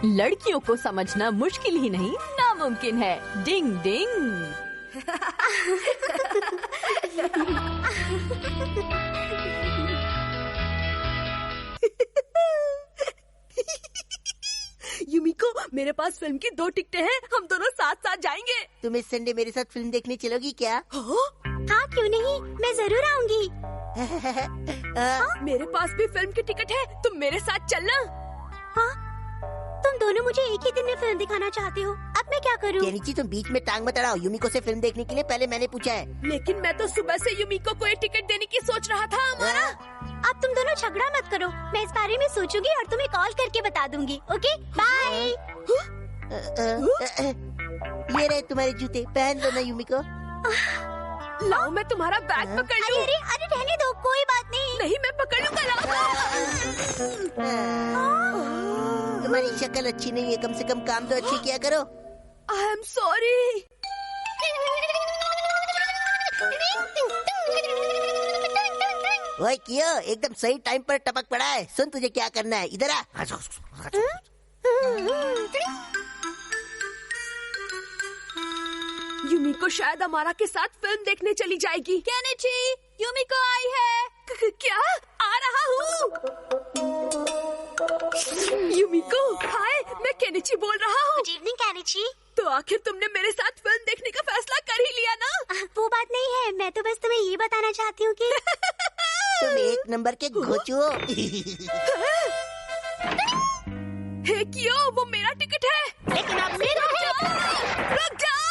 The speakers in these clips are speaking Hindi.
लड़कियों को समझना मुश्किल ही नहीं नामुमकिन है। डिंग डिंग। युमिको, मेरे पास फिल्म की 2 टिकटें हैं, हम दोनों साथ साथ जाएंगे। तुम इस संडे मेरे साथ फिल्म देखने चलोगी क्या? हाँ क्यों नहीं, मैं जरूर आऊंगी। मेरे पास भी फिल्म की टिकट है, तुम मेरे साथ चलना। हाँ, तुम दोनों मुझे एक ही दिन में फिल्म दिखाना चाहते हो, अब मैं क्या करूँ? केनिची, तुम बीच में टांग मत अड़ाओ। युमिको से फिल्म देखने के लिए पहले मैंने पूछा है। लेकिन मैं तो सुबह से युमिको को एक टिकट देने की सोच रहा था हमारा। अब तुम दोनों झगड़ा मत करो, मैं इस बारे में सोचूंगी और तुम्हें कॉल करके बता दूंगी। Okay bye. ये रहे तुम्हारे जूते, पहन लो ना युमिको। लाओ मैं तुम्हारा बैग पकड़ लूं। अरे अरे रहने दो, कोई बात नहीं। नहीं मैं पकड़ लूंगा, तुम्हारी शक्ल अच्छी नहीं है, कम से कम काम तो अच्छी किया करो। I am sorry. ओए कियो, एकदम सही टाइम पर टपक पड़ा है। सुन तुझे क्या करना है, इधर आ। युमिको शायद हमारा के साथ फिल्म देखने चली जाएगी। केनिची, युमिको आई है। क्या? आ रहा हूँ। युमिको, हाय, मैं केनिची बोल रहा हूँ। Good evening Kenichi. तो आखिर तुमने मेरे साथ फिल्म देखने का फैसला कर ही लिया ना? वो बात नहीं है, मैं तो बस तुम्हें ये बताना चाहती हूँ कि तुम एक नंबर के घोचू हो। हे कियो, वो मेरा टिकट है। लेकिन अब मेरा है। रुक जाओ।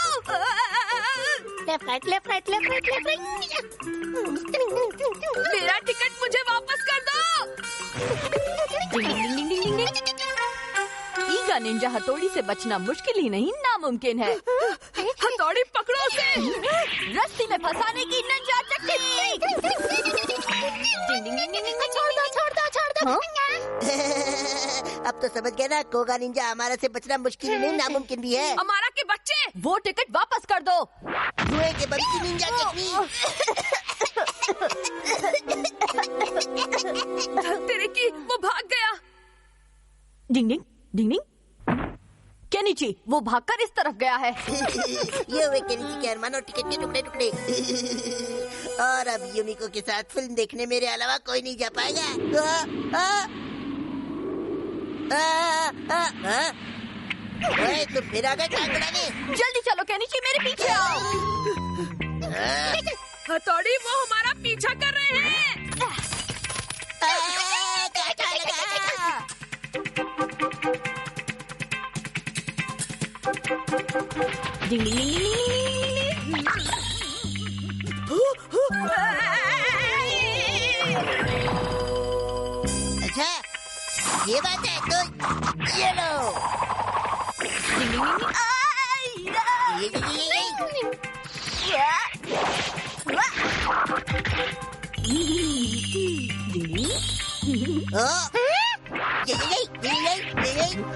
Left right left right left right left right. मेरा टिकट मुझे वापस कर दो। ईगा निंजा हथौड़ी से बचना मुश्किल ही नहीं नामुमकिन है। हथौड़ी पकड़ो उसे। रस्सी में फंसाने की निंजा टेक्निक। छोड़ दो। अब तो समझ गए ना, कोगा निंजा हमारा से बचना मुश्किल ही नहीं नामुमकिन भी है। हमारा के बच्चे, वो टिकट वापस कर दो। धुएं के बंदी निंजा टेक्निक। तेरे की, वो भाग गया। डिंग डिंग डिंग डिंग। केनिची, वो भागकर इस तरफ गया है। ये हुए केनिची के अरमान और टिकट के टुकड़े टुकड़े। और अब युमिको के साथ फिल्म देखने मेरे अलावा कोई नहीं जा पाएगा। ओए, तुम फिर आ गए टांग अड़ाने। जल्दी चलो केनिची, मेरे पीछे आओ। हथौड़ी, वो हमारा पीछा कर रहे हैं। क्या लगा? डिंग डिंग डिंग अच्छा, ये बात है तो ये लो।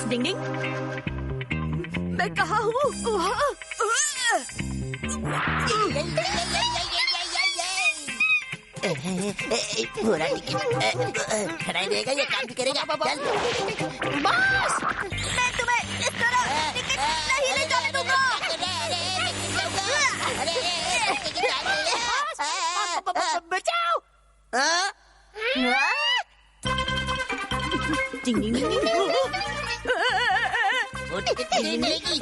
डिंग डिंग। मैं कहा हूँ वहाँ। पूरा टिकट खड़ा रहेगा, ये काम भी करेगा। चल बॉस, मैं तुम्हें इस तरह टिकट नहीं ले जाने दूंगा। बचाओ। डिंग डिंग डिंग। वो टिकट नहीं मिलेगी।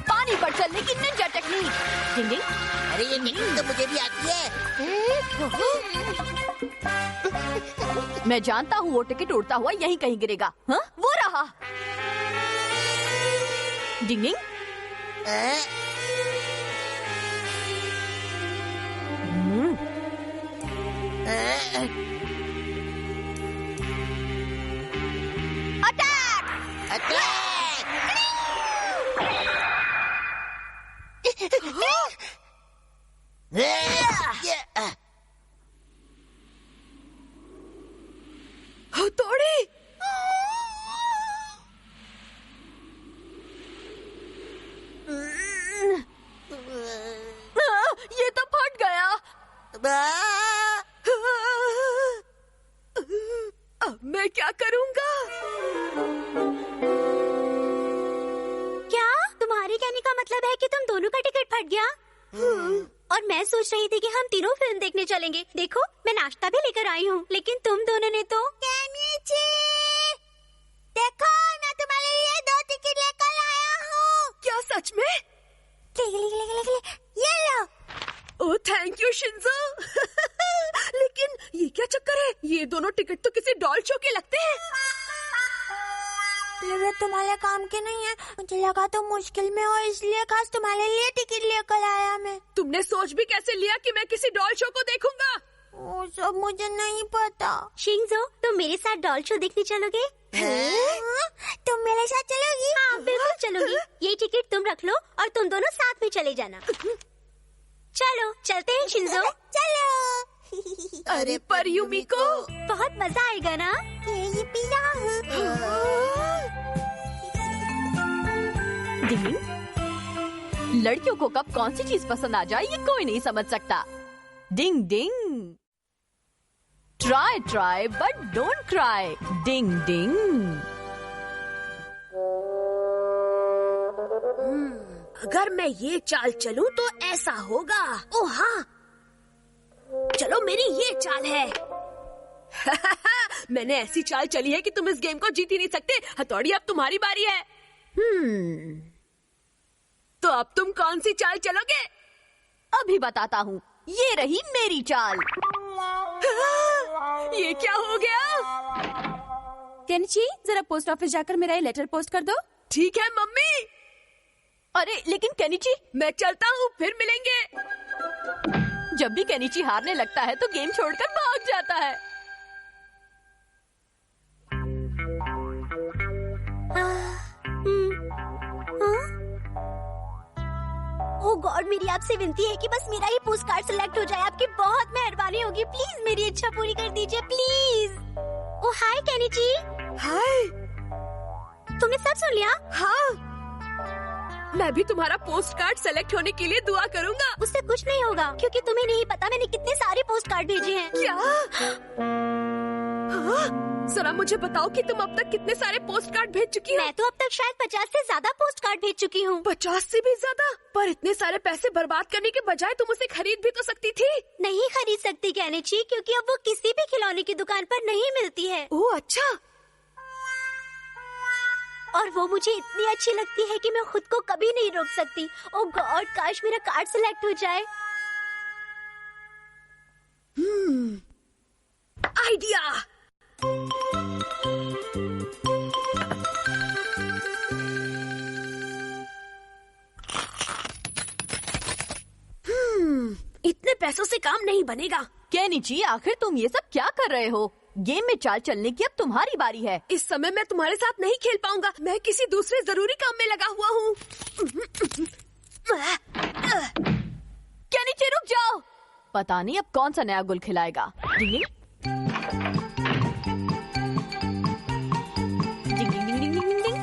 पानी पर चलने की निंजा टेक्निक। डिंग डिंग। अरे ये टेक्निक तो मुझे भी आती है। मैं जानता हूँ वो टिकट उड़ता हुआ यहीं कहीं गिरेगा। हाँ, वो रहा। डिंग डिंग। अटैक! हथौड़ी, ये तो फट गया। अब मैं क्या क्या करूँगा? क्या तुम्हारे कहने का मतलब है कि तुम दोनों का टिकट फट गया? और मैं सोच रही थी कि हम तीनों फिल्म देखने चलेंगे। देखो मैं नाश्ता भी लेकर आई हूँ, लेकिन तुम दोनों ने तो। देखो मैं तुम्हारे लिए 2 टिकट लेकर आया हूँ। क्या सच में? ये लो। Oh thank you Shinzo. लेकिन ये क्या चक्कर है? ये दोनों टिकट तो किसी डॉल शो के लगते हैं। तुम्हारे काम के नहीं है, मुझे लगा तो मुश्किल में हो, इसलिए खास तुम्हारे लिए टिकट लेकर आया मैं। तुमने सोच भी कैसे लिया कि मैं किसी डॉल शो को देखूंगा? वो सब मुझे नहीं पता। शिंजो तुम मेरे साथ डॉल शो देखने चलोगे? तुम मेरे साथ चलोगी? हाँ बिल्कुल चलूंगी। ये टिकट तुम रख लो और तुम दोनों साथ में चले जाना। चलो चलते हैं शिंजो। चलो। अरे पर यूमिको, बहुत मजा आएगा ना? ये पिज़्ज़ा। डिंग, लड़कियों को कब कौन सी चीज पसंद आ जाए ये कोई नहीं समझ सकता। Ding ding, try try but don't cry. Ding ding. अगर मैं ये चाल चलूं तो ऐसा होगा। ओह हाँ, चलो मेरी ये चाल है। मैंने ऐसी चाल चली है कि तुम इस गेम को जीत ही नहीं सकते। हथौड़ी अब तुम्हारी बारी है। तो अब तुम कौन सी चाल चलोगे? अभी बताता हूँ, ये रही मेरी चाल। ये क्या हो गया? केनिची जरा पोस्ट ऑफिस जाकर मेरा ये लेटर पोस्ट कर दो। ठीक है मम्मी। अरे लेकिन केनिची, मैं चलता हूँ, फिर मिलेंगे। जब भी केनिची हारने लगता है तो गेम छोड़कर भाग जाता है। ओह गॉड, मेरी आपसे विनती है कि बस मेरा ही पोस्ट कार्ड सिलेक्ट हो जाए। आपकी बहुत मेहरबानी होगी। प्लीज मेरी इच्छा पूरी कर दीजिए प्लीज। Oh hi Kenichi. हाय। तुमने सब सुन लिया? हाँ, मैं भी तुम्हारा पोस्ट कार्ड सेलेक्ट होने के लिए दुआ करूँगा। उससे कुछ नहीं होगा, क्योंकि तुम्हें नहीं पता मैंने कितने सारे पोस्ट कार्ड भेजे हैं। क्या? हाँ? जरा मुझे बताओ कि तुम अब तक कितने सारे पोस्ट कार्ड भेज चुकी हो? मैं तो अब तक शायद 50 से ज्यादा पोस्ट कार्ड भेज चुकी हूँ। 50 से भी ज्यादा? पर इतने सारे पैसे बर्बाद करने के बजाय तुम उसे खरीद भी तो सकती थी। नहीं खरीद सकती केनिची, क्योंकि अब वो किसी भी खिलौने की दुकान पर नहीं मिलती है। ओह अच्छा। और वो मुझे इतनी अच्छी लगती है कि मैं खुद को कभी नहीं रोक सकती। ओह गॉड, काश मेरा कार्ड सिलेक्ट हो जाए। आइडिया। इतने पैसों से काम नहीं बनेगा। केनिची, आखिर तुम ये सब क्या कर रहे हो? गेम में चाल चलने की अब तुम्हारी बारी है। इस समय मैं तुम्हारे साथ नहीं खेल पाऊंगा। मैं किसी दूसरे जरूरी काम में लगा हुआ हूँ। केनिची रुक जाओ, पता नहीं अब कौन सा नया गुल खिलाएगा। डिंग डिंग डिंग डिंग डिंग डिंग डिंग डिंग।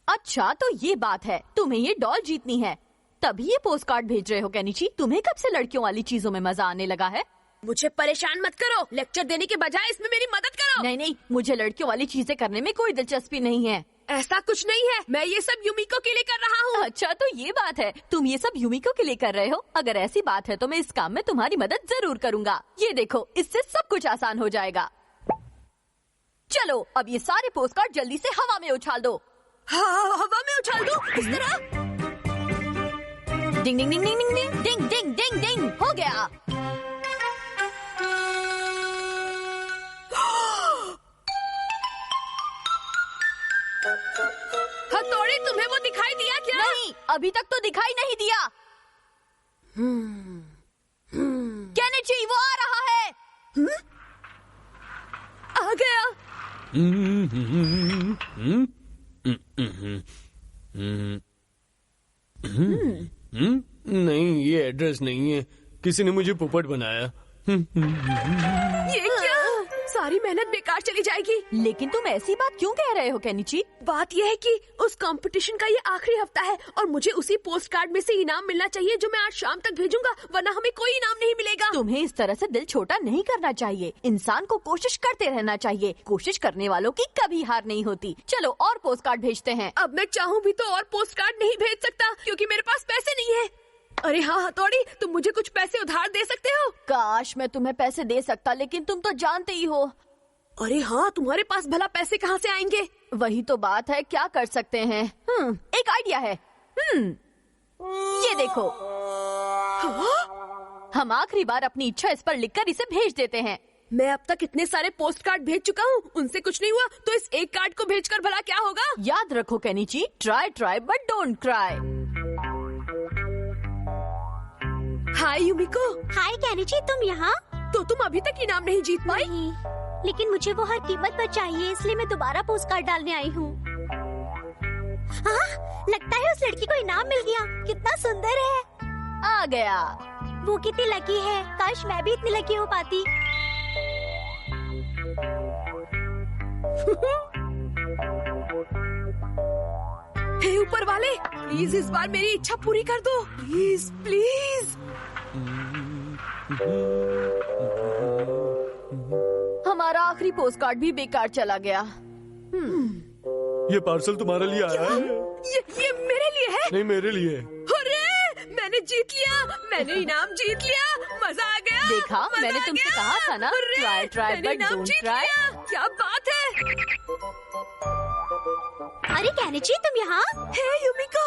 अच्छा तो ये बात है, तुम्हें ये डॉल जीतनी है, तभी ये पोस्ट कार्ड भेज रहे हो केनिची। तुम्हें कब से लड़कियों वाली चीजों में मजा आने लगा है? मुझे परेशान मत करो। लेक्चर देने के बजाय इसमें मेरी मदद करो। नहीं नहीं, मुझे लड़कियों वाली चीजें करने में कोई दिलचस्पी नहीं है। ऐसा कुछ नहीं है, मैं ये सब यूमिको के लिए कर रहा हूँ। अच्छा तो ये बात है, तुम ये सब यूमिको के लिए कर रहे हो? अगर ऐसी बात है तो मैं इस काम में तुम्हारी मदद जरूर करूंगा। ये देखो, इससे सब कुछ आसान हो जाएगा। चलो अब ये सारे पोस्ट कार्ड जल्दी से हवा में उछाल दो। हाँ, हवा में उछाल दो। इस तरह। डिंग डिंग डिंग डिंग डिंग डिंग डिंग डिंग डिंग। हो गया। हथौड़ी, तुम्हें वो दिखाई दिया क्या? नहीं, अभी तक तो दिखाई नहीं दिया। केनिची, वो आ रहा है। आ गया। नहीं, ये एड्रेस नहीं है। किसी ने मुझे पोपट बनाया। ये क्या? सारी मेहनत बेकार चली जाएगी। लेकिन तुम ऐसी बात क्यों कह रहे हो केनिची? बात यह है कि उस कंपटीशन का ये आखिरी हफ्ता है और मुझे उसी पोस्ट कार्ड में से इनाम मिलना चाहिए जो मैं आज शाम तक भेजूंगा, वरना हमें कोई इनाम नहीं मिलेगा। तुम्हें इस तरह से दिल छोटा नहीं करना चाहिए। इंसान को कोशिश करते रहना चाहिए। कोशिश करने वालों की कभी हार नहीं होती। चलो और पोस्ट कार्ड भेजते हैं। अब मैं चाहूँ भी तो और पोस्ट कार्ड नहीं भेज सकता क्योंकि मेरे पास पैसे नहीं है। अरे हाँ हथौड़ी, तुम मुझे कुछ पैसे उधार दे सकते हो? काश मैं तुम्हें पैसे दे सकता, लेकिन तुम तो जानते ही हो। अरे हाँ, तुम्हारे पास भला पैसे कहाँ से आएंगे? वही तो बात है, क्या कर सकते हैं। एक आइडिया है। ये देखो। हम आखिरी बार अपनी इच्छा इस पर लिखकर इसे भेज देते हैं। मैं अब तक इतने सारे पोस्ट कार्ड भेज चुका हूँ, उनसे कुछ नहीं हुआ, तो इस एक कार्ड को भेजकर भला क्या होगा? याद रखो Kenichi, try but don't cry. Hi Yumiko. Hi Kenichi, तुम यहाँ? तो तुम अभी तक इनाम नहीं जीत पाई? नहीं, लेकिन मुझे वो हर कीमत पर चाहिए, इसलिए मैं दोबारा पोस्ट कार्ड डालने आई हूँ। लगता है उस लड़की को इनाम मिल गया। कितना सुंदर है। आ गया। वो कितनी लकी है। काश मैं भी इतनी लकी हो पाती। हे ऊपर वाले, प्लीज इस बार मेरी इच्छा पूरी कर दो। Please please. हमारा आखिरी पोस्ट कार्ड भी बेकार चला गया। ये पार्सल तुम्हारे लिए आया है? ये मेरे लिए है? नहीं, मेरे लिए। अरे मैंने जीत लिया, मैंने इनाम जीत लिया, मजा आ गया। देखा, मजा मैंने आ तुमसे गया। कहा था ना, अरे, ट्राई मैंने बट इनाम डोंट जीत ट्राई। लिया। क्या बात है। अरे केनिची, तुम यहाँ? हे यूमिको।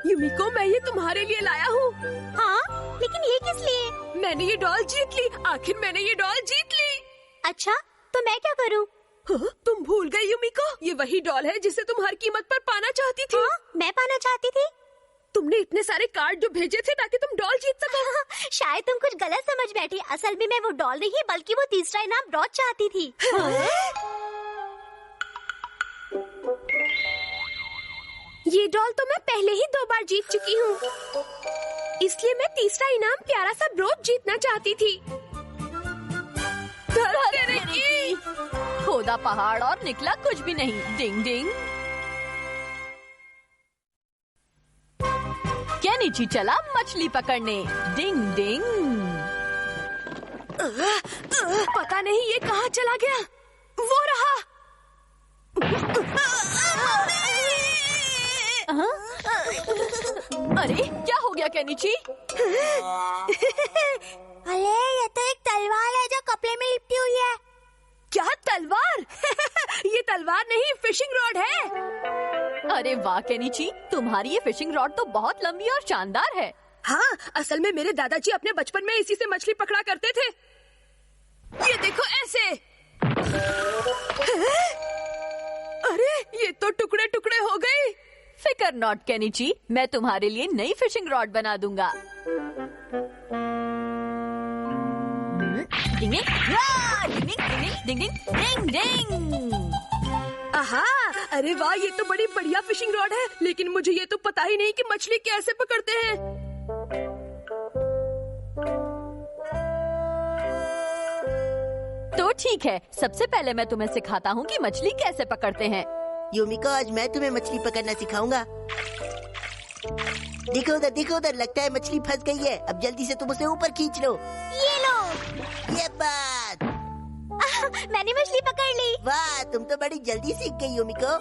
यूमिको, मैं ये तुम्हारे लिए लाया हूँ। हाँ, लेकिन ये किस लिए? मैंने ये डॉल जीत ली। आखिर मैंने ये डॉल जीत ली। अच्छा, तो मैं क्या करूँ? हाँ, तुम भूल गई यूमिको, ये वही डॉल है जिसे तुम हर कीमत पर पाना चाहती थी। हाँ, मैं पाना चाहती थी। तुमने इतने सारे कार्ड जो भेजे थे ताकि तुम डॉल जीत सको। शायद तुम कुछ गलत समझ बैठी। असल में मैं वो डॉल नहीं, बल्कि वो तीसरा इनाम ब्रॉच चाहती थी। ये डॉल तो मैं पहले ही 2 बार जीत चुकी हूँ, इसलिए मैं तीसरा इनाम प्यारा सा ब्रोच जीतना चाहती थी। खोदा पहाड़ और निकला कुछ भी नहीं। डिंग डिंग। केनिची चला मछली पकड़ने। डिंग डिंग। पता नहीं ये कहाँ चला गया। वो रहा। अरे क्या हो गया केनिची? अरे ये तो एक तलवार है जो कपड़े में लिपटी हुई है। क्या तलवार? ये तलवार नहीं, फिशिंग रॉड है। अरे वाह केनिची, तुम्हारी ये फिशिंग रॉड तो बहुत लंबी और शानदार है। हाँ, असल में मेरे दादाजी अपने बचपन में इसी से मछली पकड़ा करते थे। ये देखो ऐसे। अरे ये तो टुकड़े टुकड़े हो गए। फिकर नॉट केनिची, मैं तुम्हारे लिए नई फिशिंग रॉड बना दूंगा। डिंग डिंग डिंग डिंग डिंग डिंग। आहा, अरे वाह, ये तो बड़ी बढ़िया फिशिंग रॉड है, लेकिन मुझे ये तो पता ही नहीं कि मछली कैसे पकड़ते हैं। तो ठीक है, सबसे पहले मैं तुम्हें सिखाता हूँ कि मछली कैसे पकड़ते हैं। यूमिको, आज मैं तुम्हें मछली पकड़ना सिखाऊंगा। देखो उधर, लगता है मछली फंस गई है। अब जल्दी से तुम उसे ऊपर खींच लो। ये लो। ये बात। मैंने मछली पकड़ ली। वाह, तुम तो बड़ी जल्दी सीख गई यूमिको।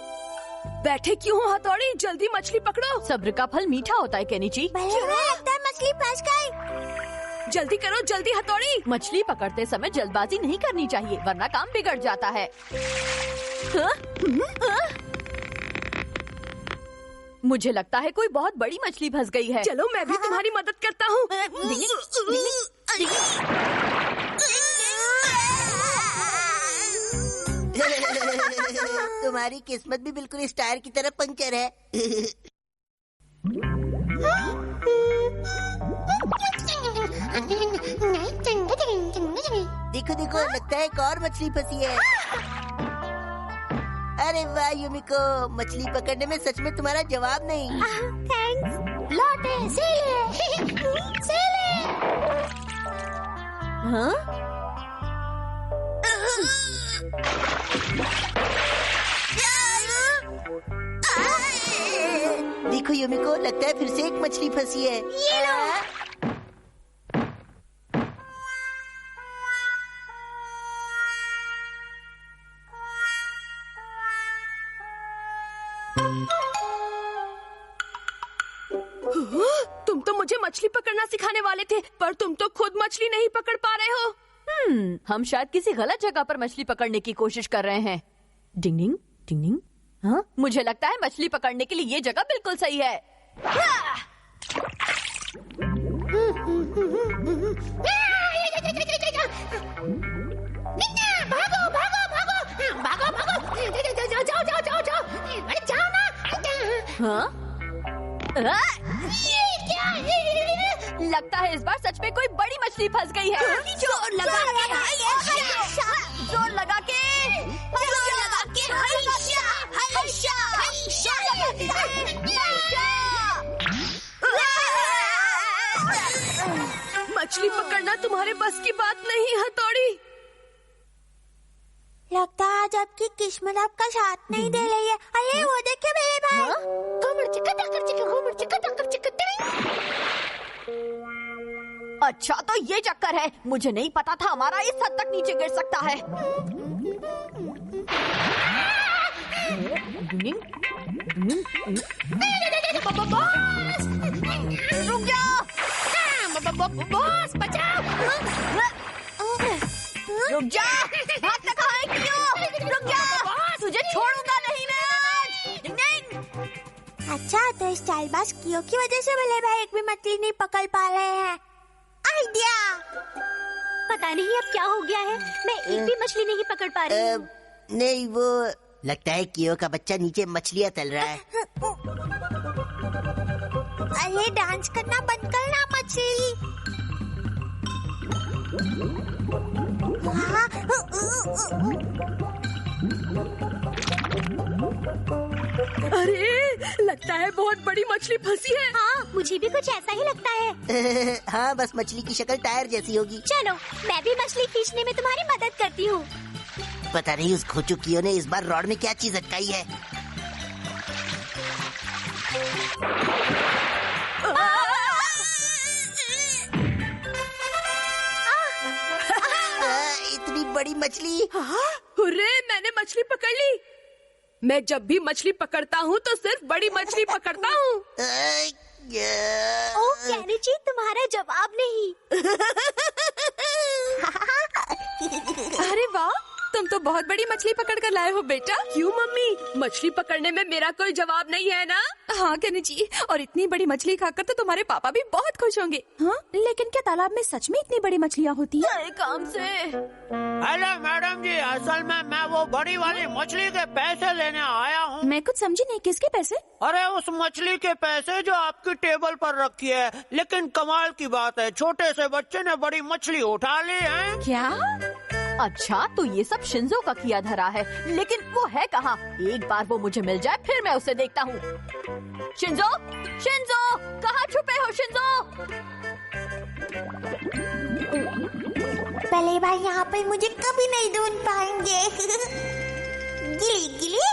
बैठे क्यों हो हथौड़ी, जल्दी मछली पकड़ो। सब्र का फल मीठा होता है केनिची। लगता है मछली फंस गई। जल्दी करो, जल्दी हथौड़ी। मछली पकड़ते समय जल्दबाजी नहीं करनी चाहिए, वरना काम बिगड़ जाता है। मुझे लगता है कोई बहुत बड़ी मछली फंस गई है। चलो मैं भी तुम्हारी मदद करता हूँ। तुम्हारी किस्मत भी बिल्कुल इस टायर की तरह पंक्चर है। देखो, लगता है एक और मछली फंसी है। अरे वाह यूमिको, मछली पकड़ने में सच में तुम्हारा जवाब नहीं। थैंक्स। लौटे सीले। हाँ? देखो युमिको, लगता है फिर से एक मछली फंसी है। ये लो। तुम तो मुझे मछली पकड़ना सिखाने वाले थे, पर तुम तो खुद मछली नहीं पकड़ पा रहे हो। हम शायद किसी गलत जगह पर मछली पकड़ने की कोशिश कर रहे हैं। डिंग डिंग डिंग डिंग। हाँ, मुझे लगता है मछली पकड़ने के लिए ये जगह बिल्कुल सही है। भागो भागो भागो भागो भागो, जाओ जाओ जाओ जाओ जाओ, अरे जाओ ना। हाँ? ये क्या है? लगता है इस बार सच में कोई बड़ी मछली फंस गई है। जोर लगा के, जोर लगा के, मछली पकड़ना तुम्हारे बस की बात नहीं, हथौड़ी। लगता है आज आपकी किस्मत आपका साथ नहीं दे रही है। अरे वो देखिए मेरे भाई। अच्छा तो ये चक्कर है, मुझे नहीं पता था हमारा इस हद तक नीचे गिर सकता है। रुक जा, बॉस बचाओ। रुक जा, भागना कहाँ है क्यों? रुक जा, तुझे छोड़ूंगा नहीं मैं आज। नहीं। अच्छा तो इस चालबाज कियो की वजह से भले भाई एक भी मछली नहीं पकड़ पा रहे हैं। आइडिया। पता नहीं अब क्या हो गया है, मैं एक भी मछली नहीं पकड़ पा रही हूँ। नहीं, वो लगता है कियो का बच्चा नीचे मछलियाँ तल रहा है। अरे डांस करना बंद करना मछली। अरे लगता है बहुत बड़ी मछली फंसी है। हाँ मुझे भी कुछ ऐसा ही लगता है। हाँ, बस मछली की शक्ल टायर जैसी होगी। चलो मैं भी मछली खींचने में तुम्हारी मदद करती हूँ। पता नहीं उस खोचू कियो ने इस बार रॉड में क्या चीज अटकाई है। इतनी बड़ी मछली। हुर्रे, मैंने मछली पकड़ ली। मैं जब भी मछली पकड़ता हूँ तो सिर्फ बड़ी मछली पकड़ता हूँ। ओ कैनिची, तुम्हारा जवाब नहीं। अरे वाह, तुम तो बहुत बड़ी मछली पकड़ कर लाए हो बेटा। क्यों मम्मी, मछली पकड़ने में मेरा कोई जवाब नहीं है ना? हाँ केनिची, और इतनी बड़ी मछली खाकर तो तुम्हारे पापा भी बहुत खुश होंगे। हाँ, लेकिन क्या तालाब में सच में इतनी बड़ी मछलियाँ होती हैं? नए काम से। हेलो मैडम जी, असल में मैं वो बड़ी वाली मछली के पैसे लेने आया हूँ। मैं कुछ समझी नहीं, किसके पैसे? अरे उस मछली के पैसे जो आपकी टेबल पर रखी है। लेकिन कमाल की बात है, छोटे से बच्चे ने बड़ी मछली उठा ली है। क्या? अच्छा तो ये सब शिंजो का किया धरा है, लेकिन वो है कहाँ? एक बार वो मुझे मिल जाए फिर मैं उसे देखता हूँ। शिंजो, शिंजो, कहाँ छुपे हो शिंजो? पहले भाई यहाँ पर मुझे कभी नहीं ढूंढ पाएंगे। गिली गिली